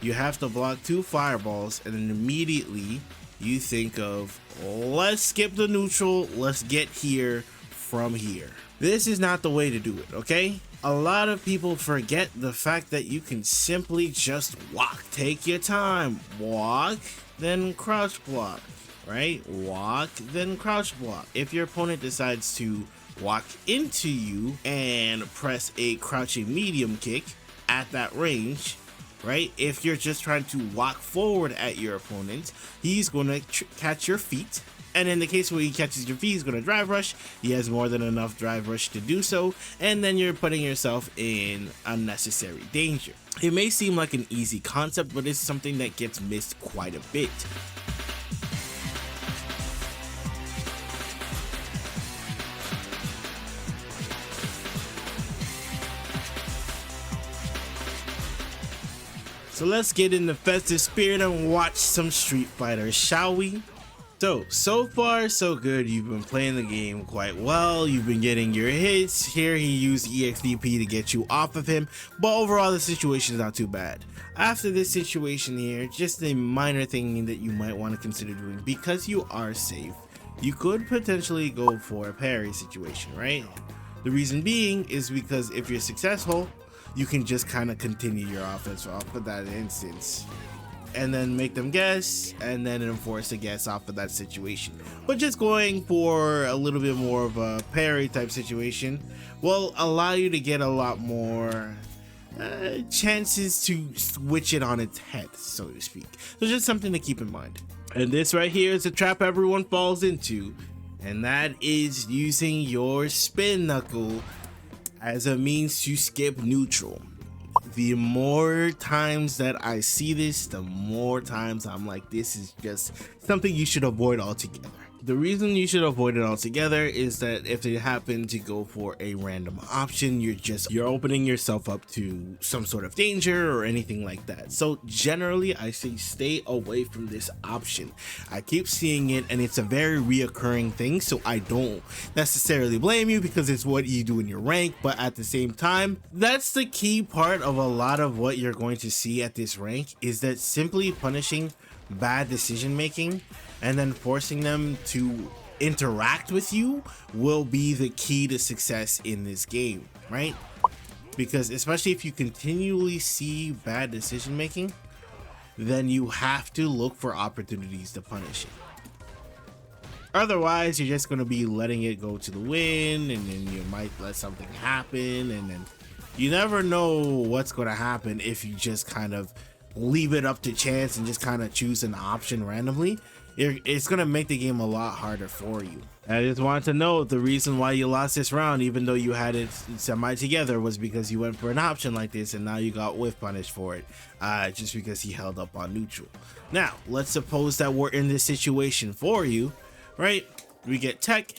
you have to block 2 fireballs, and then immediately you think of, let's skip the neutral, let's get here from here. This is not the way to do it, okay? A lot of people forget the fact that you can simply just walk. Take your time. Walk, then crouch block, right? Walk, then crouch block. If your opponent decides to walk into you and press a crouching medium kick at that range, right? If you're just trying to walk forward at your opponent, he's going to catch your feet. And in the case where he catches your feet, he's going to drive rush. He has more than enough drive rush to do so. And then you're putting yourself in unnecessary danger. It may seem like an easy concept, but it's something that gets missed quite a bit. So let's get in the festive spirit and watch some Street Fighter, shall we? So far so good. You've been playing the game quite well. You've been getting your hits. Here he used EXDP to get you off of him, but overall the situation is not too bad. After this situation here, just a minor thing that you might want to consider doing because you are safe. You could potentially go for a parry situation, right? The reason being is because if you're successful, you can just kind of continue your offense off of that instance and then make them guess and then enforce a guess off of that situation. But just going for a little bit more of a parry type situation will allow you to get a lot more chances to switch it on its head, so to speak. So just something to keep in mind. And this right here is a trap everyone falls into, and that is using your spin knuckle as a means to skip neutral. The more times that I see this, the more times I'm like, this is just something you should avoid altogether. The reason you should avoid it altogether is that if they happen to go for a random option, you're opening yourself up to some sort of danger or anything like that. So generally I say stay away from this option. I keep seeing it and it's a very reoccurring thing, so I don't necessarily blame you because it's what you do in your rank, but at the same time, that's the key part of a lot of what you're going to see at this rank, is that simply punishing bad decision making and then forcing them to interact with you will be the key to success in this game, right? Because especially if you continually see bad decision making, then you have to look for opportunities to punish it. Otherwise, you're just going to be letting it go to the wind, and then you might let something happen, and then you never know what's going to happen if you just kind of leave it up to chance and just kind of choose an option randomly. It's going to make the game a lot harder for you. I just wanted to know the reason why you lost this round, even though you had it semi together, was because you went for an option like this and now you got Whiff punished for it, just because he held up on neutral. Now, let's suppose that we're in this situation for you, right? We get tech.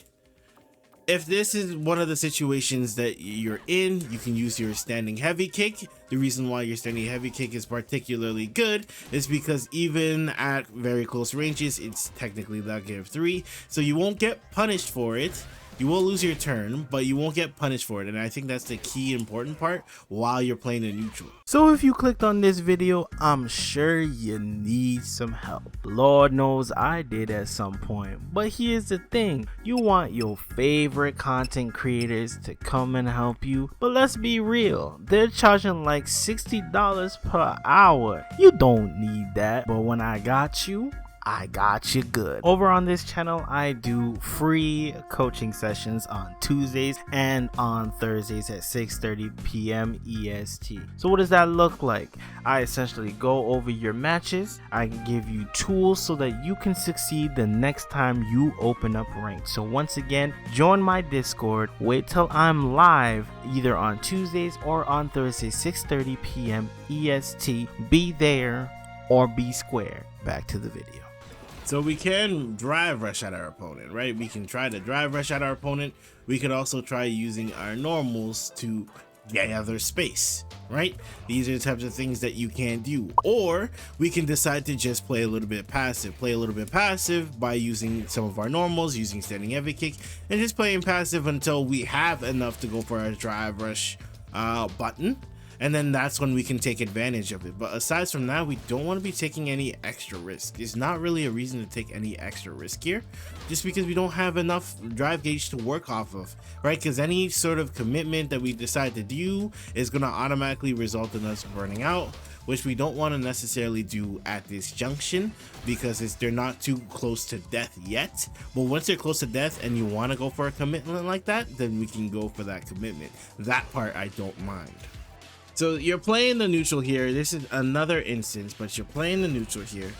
If this is one of the situations that you're in, you can use your standing heavy kick. The reason why your standing heavy kick is particularly good is because even at very close ranges, it's technically negative 3. So you won't get punished for it. You will lose your turn, but you won't get punished for it. And I think that's the key important part while you're playing the neutral. So if you clicked on this video, I'm sure you need some help. Lord knows I did at some point. But here's the thing. You want your favorite content creators to come and help you. But let's be real. They're charging like $60 per hour. You don't need that. But when I got you good. Over on this channel, I do free coaching sessions on Tuesdays and on Thursdays at 6:30 p.m. EST. So what does that look like? I essentially go over your matches. I give you tools so that you can succeed the next time you open up rank. So once again, join my Discord. Wait till I'm live either on Tuesdays or on Thursdays 6:30 p.m. EST. Be there or be square. Back to the video. So we can drive rush at our opponent, right? We can try to drive rush at our opponent. We could also try using our normals to gather space, right? These are the types of things that you can do. Or we can decide to just play a little bit passive. Play a little bit passive by using some of our normals, using standing heavy kick, and just playing passive until we have enough to go for our drive rush button. and then that's when we can take advantage of it. But aside from that, we don't want to be taking any extra risk. It's not really a reason to take any extra risk here, just because we don't have enough drive gauge to work off of, right? Because any sort of commitment that we decide to do is going to automatically result in us burning out, which we don't want to necessarily do at this junction, because they're not too close to death yet. But once they're close to death and you want to go for a commitment like that, then we can go for that commitment. That part I don't mind. So you're playing the neutral here. This is another instance, but you're playing the neutral here,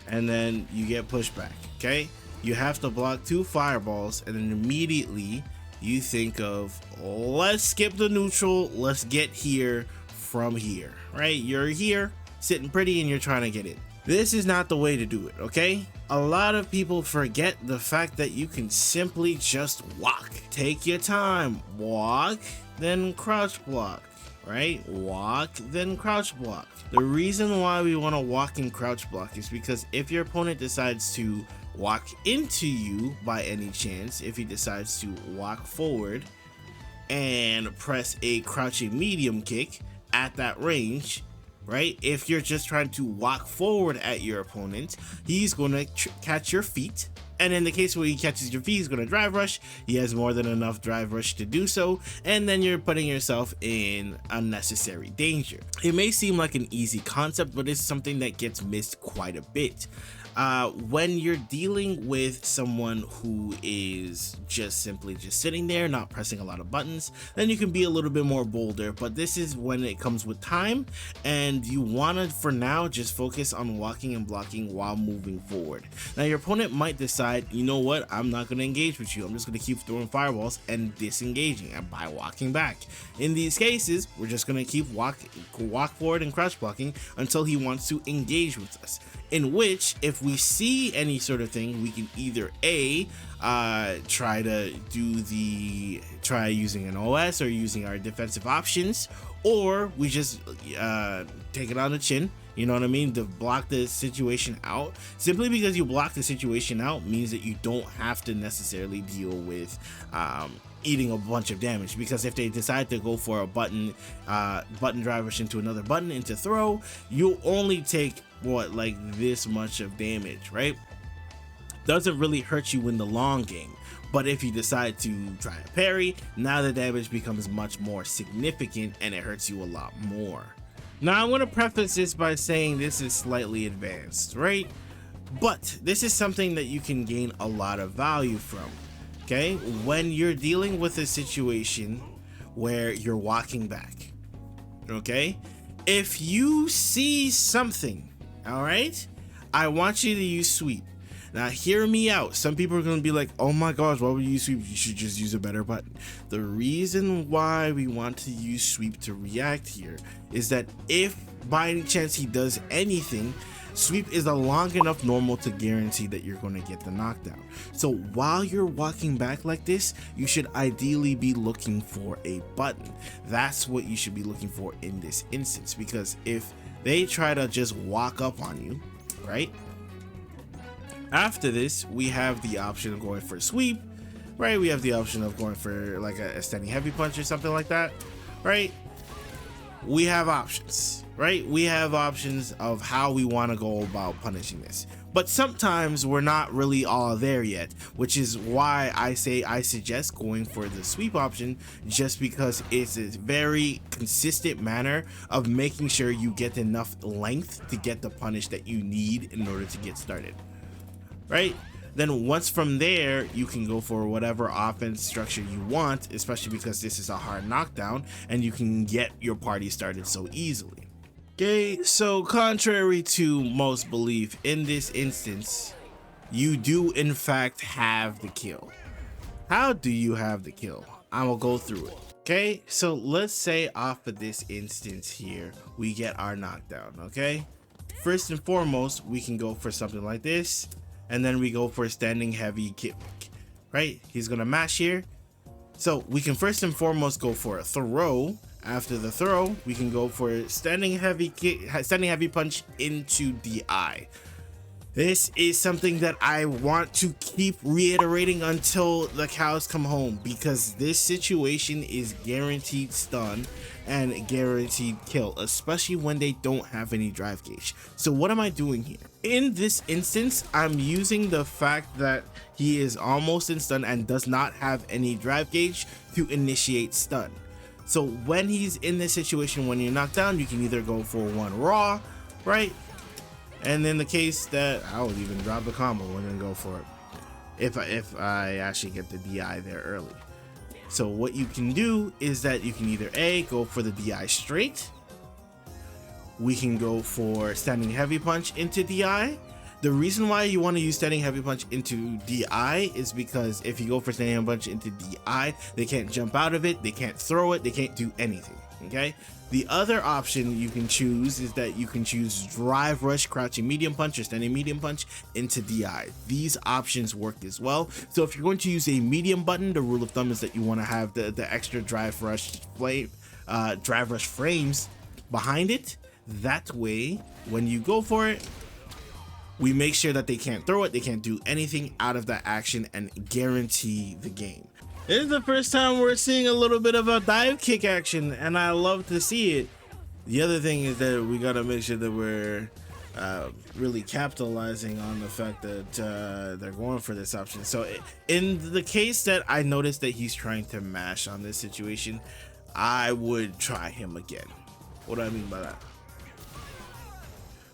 and then you get pushed back. Okay, you have to block 2 fireballs, and then immediately you think of, let's skip the neutral, let's get here from here, right? You're here sitting pretty and you're trying to get in. This is not the way to do it, okay? A lot of people forget the fact that you can simply just walk. Take your time, walk, then crouch block, right? Walk, then crouch block. The reason why we want to walk and crouch block is because if your opponent decides to walk into you by any chance, if he decides to walk forward and press a crouching medium kick at that range, right? If you're just trying to walk forward at your opponent, he's going to catch your feet. And in the case where he catches your feet, he's going to drive rush. He has more than enough drive rush to do so. And then you're putting yourself in unnecessary danger. It may seem like an easy concept, but it's something that gets missed quite a bit. When you're dealing with someone who is just simply sitting there, not pressing a lot of buttons, then you can be a little bit more bolder. But this is when it comes with time, and you want to, for now, just focus on walking and blocking while moving forward. Now, your opponent might decide, you know what, I'm not going to engage with you. I'm just going to keep throwing fireballs and disengaging and by walking back. In these cases, we're just going to keep walk forward and crouch blocking until he wants to engage with us. In which, if we see any sort of thing, we can either try using an OS or using our defensive options, or we just take it on the chin. You know what I mean? To block the situation out. Simply because you block the situation out means that you don't have to necessarily deal with eating a bunch of damage, because if they decide to go for a button drive rush into another button into throw, you'll only take what, like this much of damage, right? Doesn't really hurt you in the long game. But if you decide to try a parry, now the damage becomes much more significant and it hurts you a lot more. Now, I'm going to preface this by saying this is slightly advanced, right? But this is something that you can gain a lot of value from. Okay, when you're dealing with a situation where you're walking back, okay, if you see something, all right, I want you to use sweep. Now, hear me out. Some people are going to be like, oh my gosh, why would you use sweep? You should just use a better button. The reason why we want to use sweep to react here is that if by any chance he does anything, sweep is a long enough normal to guarantee that you're going to get the knockdown. So while you're walking back like this, you should ideally be looking for a button. That's what you should be looking for in this instance, because if they try to just walk up on you, right? After this, we have the option of going for a sweep, right? We have the option of going for like a standing heavy punch or something like that, right? We have options, right? We have options of how we want to go about punishing this. But sometimes we're not really all there yet, which is why I suggest going for the sweep option, just because it's a very consistent manner of making sure you get enough length to get the punish that you need in order to get started, right? Then once from there, you can go for whatever offense structure you want, especially because this is a hard knockdown and you can get your party started so easily. Okay, so contrary to most belief, in this instance, you do in fact have the kill. How do you have the kill? I will go through it. Okay, so let's say off of this instance here, we get our knockdown, okay? First and foremost, we can go for something like this, and then we go for a standing heavy kick, right? He's gonna mash here. So we can first and foremost go for a throw. After the throw, we can go for a standing heavy kick, standing heavy punch into the eye. This is something that I want to keep reiterating until the cows come home, because this situation is guaranteed stun and guaranteed kill, especially when they don't have any drive gauge. So what am I doing here? In this instance, I'm using the fact that he is almost in stun and does not have any drive gauge to initiate stun. So when he's in this situation, when you're knocked down, you can either go for one raw, right? And in the case that I would even drop the combo and then go for it if I actually get the DI there early. So what you can do is that you can either A, go for the DI straight. We can go for standing heavy punch into DI. The reason why you want to use standing heavy punch into DI is because if you go for standing heavy punch into DI, they can't jump out of it, they can't throw it, they can't do anything, okay? The other option you can choose is that you can choose drive rush, crouching medium punch, or standing medium punch into DI. These options work as well. So if you're going to use a medium button, the rule of thumb is that you want to have the extra drive rush frames behind it. That way, when you go for it, we make sure that they can't throw it, they can't do anything out of that action, and guarantee the game. This is the first time we're seeing a little bit of a dive kick action, and I love to see it. The other thing is that we gotta make sure that we're really capitalizing on the fact that they're going for this option. So in the case that I noticed that he's trying to mash on this situation, I would try him again. What do I mean by that?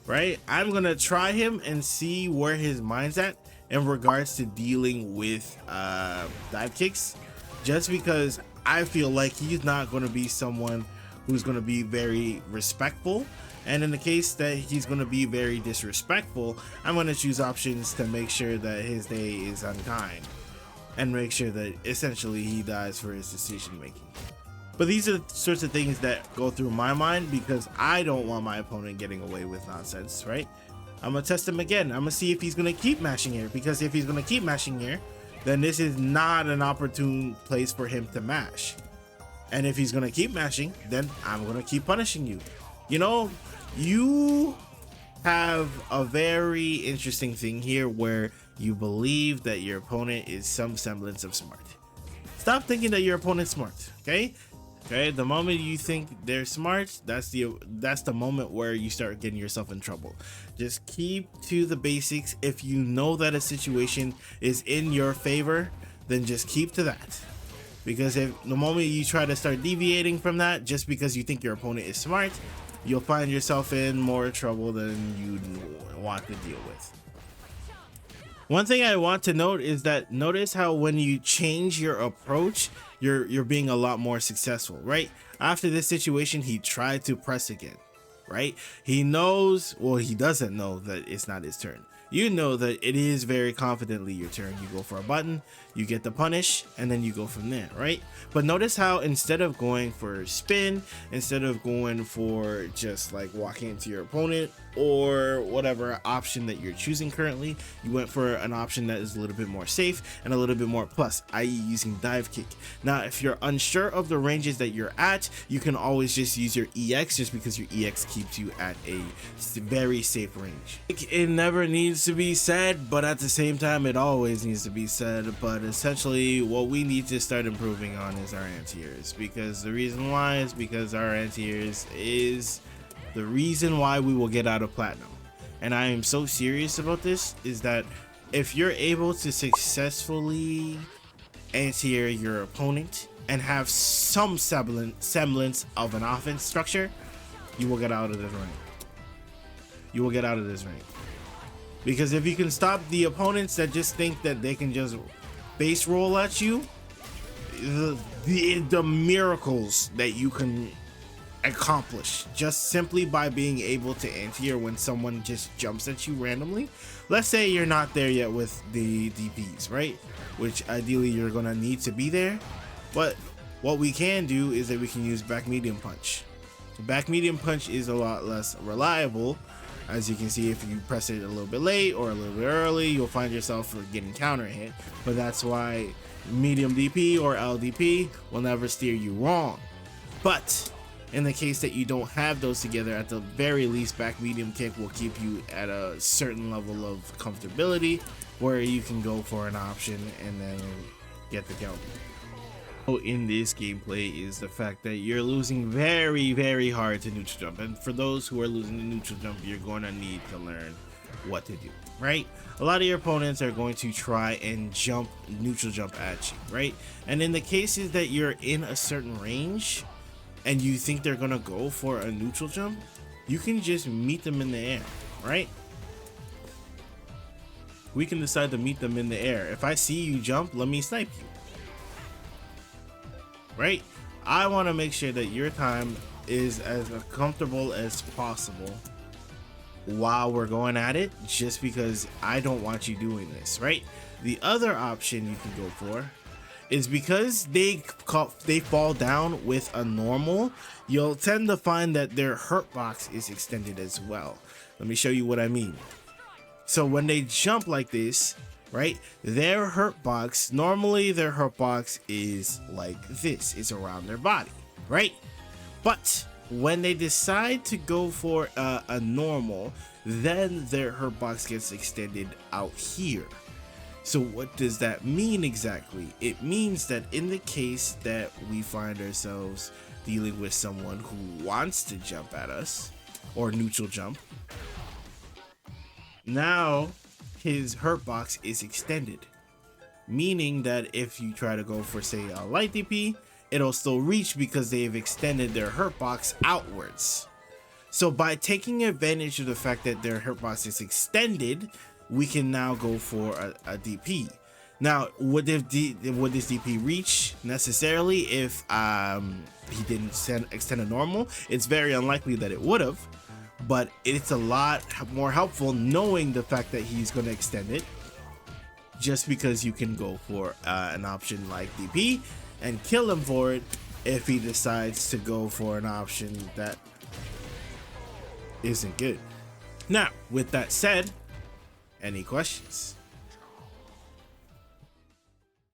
Right? I'm gonna try him and see where his mind's at in regards to dealing with dive kicks, just because I feel like he's not going to be someone who's going to be very respectful, and in the case that he's going to be very disrespectful, I'm going to choose options to make sure that his day is unkind and make sure that essentially he dies for his decision making. But these are the sorts of things that go through my mind because I don't want my opponent getting away with nonsense, right? I'm gonna test him again. I'm gonna see if he's gonna keep mashing here, because if he's gonna keep mashing here, then this is not an opportune place for him to mash. And if he's gonna keep mashing, then I'm gonna keep punishing you. You know, you have a very interesting thing here where you believe that your opponent is some semblance of smart. Stop thinking that your opponent's smart, okay? Okay, the moment you think they're smart, that's the moment where you start getting yourself in trouble. Just keep to the basics. If you know that a situation is in your favor, then just keep to that. Because if the moment you try to start deviating from that just because you think your opponent is smart, you'll find yourself in more trouble than you want to deal with. One thing I want to note is that notice how when you change your approach, you're being a lot more successful, right? After this situation, he tried to press again, right? He knows, well, he doesn't know that it's not his turn. You know that it is very confidently your turn. You go for a button, you get the punish, and then you go from there, right? But notice how instead of going for spin, instead of going for just like walking into your opponent or whatever option that you're choosing currently, you went for an option that is a little bit more safe and a little bit more plus, i.e. using dive kick. Now, if you're unsure of the ranges that you're at, you can always just use your EX, just because your EX keeps you at a very safe range. It never needs to be said, but at the same time, it always needs to be said. But essentially, what we need to start improving on is our anti-airs, because the reason why is because our anti-airs is the reason why we will get out of platinum. And I am so serious about this, is that if you're able to successfully anti-air your opponent and have some semblance of an offense structure, you will get out of this rank. You will get out of this rank. Because if you can stop the opponents that just think that they can just base roll at you, the miracles that you can accomplish just simply by being able to anti-air when someone just jumps at you randomly. Let's say you're not there yet with the DPs, right? Which ideally you're gonna need to be there. But what we can do is that we can use back medium punch. Back medium punch is a lot less reliable. As you can see, if you press it a little bit late or a little bit early, you'll find yourself getting counter hit. But that's why medium DP or LDP will never steer you wrong. But In the case that you don't have those together, at the very least, back medium kick will keep you at a certain level of comfortability where you can go for an option and then get the count. So in this gameplay is the fact that you're losing very hard to neutral jump, and for those who are losing the neutral jump, you're going to need to learn what to do, right? A lot of your opponents are going to try and neutral jump at you, right? And in the cases that you're in a certain range and you think they're gonna go for a neutral jump, you can just meet them in the air, right? We can decide to meet them in the air. If I see you jump, let me snipe you, right? I want to make sure that your time is as comfortable as possible while we're going at it, just because I don't want you doing this, right? The other option you can go for is, because they fall down with a normal, you'll tend to find that their hurt box is extended as well. Let me show you what I mean. So when they jump like this, right, their hurt box, normally their hurt box is like this, it's around their body, right? But when they decide to go for a normal, then their hurt box gets extended out here. So what does that mean exactly? It means that in the case that we find ourselves dealing with someone who wants to jump at us, or neutral jump, now his hurt box is extended, meaning that if you try to go for, say, a light DP, it'll still reach because they've extended their hurt box outwards. So by taking advantage of the fact that their hurt box is extended, we can now go for a DP. Now, would this DP reach necessarily if he didn't extend a normal? It's very unlikely that it would have, but it's a lot more helpful knowing the fact that he's going to extend it, just because you can go for an option like DP and kill him for it if he decides to go for an option that isn't good. Now, with that said, any questions?